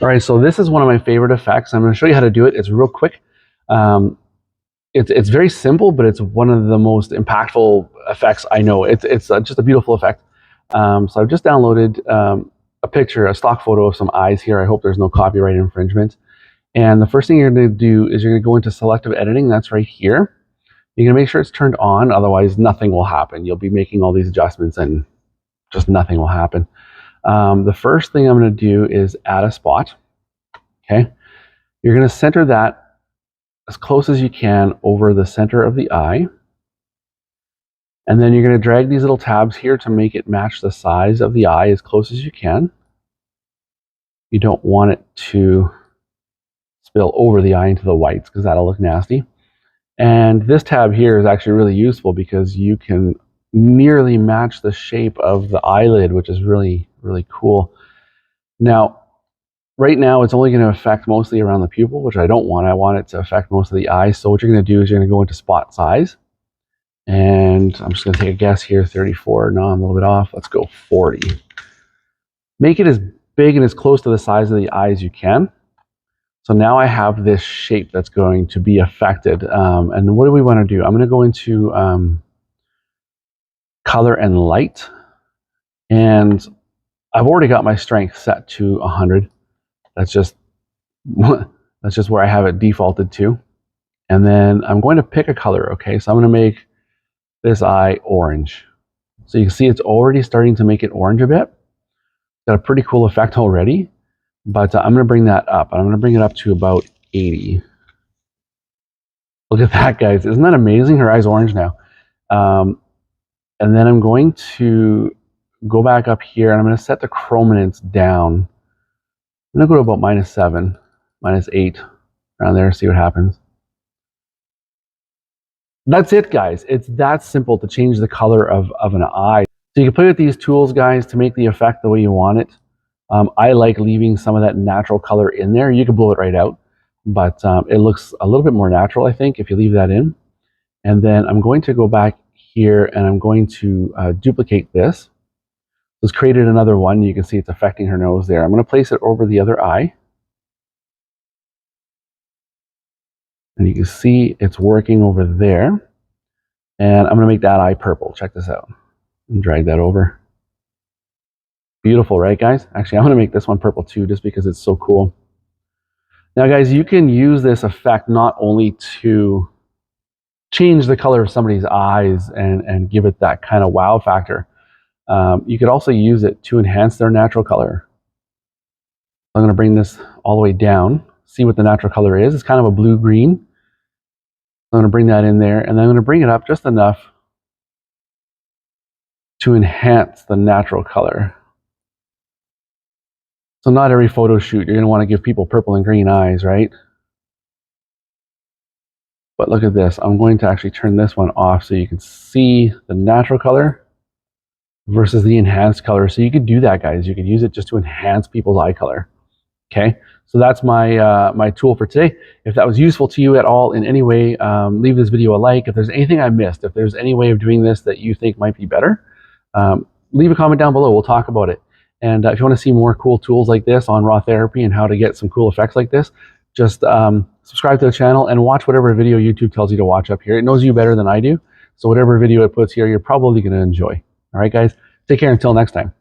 All right, so this is one of my favorite effects. I'm going to show you how to do it. It's real quick. It's very simple, but it's one of the most impactful effects I know. It's just a beautiful effect. So I've just downloaded a picture, a stock photo of some eyes here. I hope there's no copyright infringement. And the first thing you're going to do is you're going to go into selective editing. That's right here. You're going to make sure it's turned on, otherwise nothing will happen. You'll be making all these adjustments and just nothing will happen. The first thing I'm going to do is add a spot. Okay, you're going to center that as close as you can over the center of the eye. And then you're going to drag these little tabs here to make it match the size of the eye as close as you can. You don't want it to spill over the eye into the whites because that'll look nasty. And this tab here is actually really useful because you can nearly match the shape of the eyelid, which is really, really cool. Now, right now it's only going to affect mostly around the pupil, which I don't want. I want it to affect most of the eye. So what you're going to do is you're going to go into spot size. And I'm just going to take a guess here, 34. No, I'm a little bit off. Let's go 40. Make it as big and as close to the size of the eye as you can. So now I have this shape that's going to be affected. And what do we want to do? I'm going to go into color and light. And I've already got my strength set to 100. That's just where I have it defaulted to. And then I'm going to pick a color, okay? So I'm going to make this eye orange. So you can see it's already starting to make it orange a bit. Got a pretty cool effect already, but I'm going to bring that up. I'm going to bring it up to about 80. Look at that, guys. Isn't that amazing? Her eye's orange now. And then I'm going to go back up here and I'm going to set the chrominance down. I'm going to go to about -7, -8, around there, see what happens. That's it, guys. It's that simple to change the color of an eye. So you can play with these tools, guys, to make the effect the way you want it. I like leaving some of that natural color in there. You can blow it right out, but it looks a little bit more natural, I think, if you leave that in. And then I'm going to go back here and I'm going to duplicate this. Let's create another one. You can see it's affecting her nose there. I'm going to place it over the other eye. And you can see it's working over there. And I'm going to make that eye purple. Check this out. And drag that over. Beautiful, right, guys? Actually, I'm going to make this one purple too, just because it's so cool. Now, guys, you can use this effect not only to change the color of somebody's eyes and give it that kind of wow factor. You could also use it to enhance their natural color. I'm going to bring this all the way down. See what the natural color is. It's kind of a blue-green. I'm going to bring that in there, and then I'm going to bring it up just enough to enhance the natural color. So not every photo shoot you're going to want to give people purple and green eyes, right? But look at this. I'm going to actually turn this one off so you can see the natural color versus the enhanced color. So you could do that, guys. You could use it just to enhance people's eye color. Okay, so that's my my tool for today. If that was useful to you at all in any way, leave this video a like. If there's anything I missed, if there's any way of doing this that you think might be better, leave a comment down below. We'll talk about it. And if you want to see more cool tools like this on RawTherapee and how to get some cool effects like this, just subscribe to the channel and watch whatever video YouTube tells you to watch up here. It knows you better than I do. So whatever video it puts here, you're probably going to enjoy. All right, guys, take care until next time.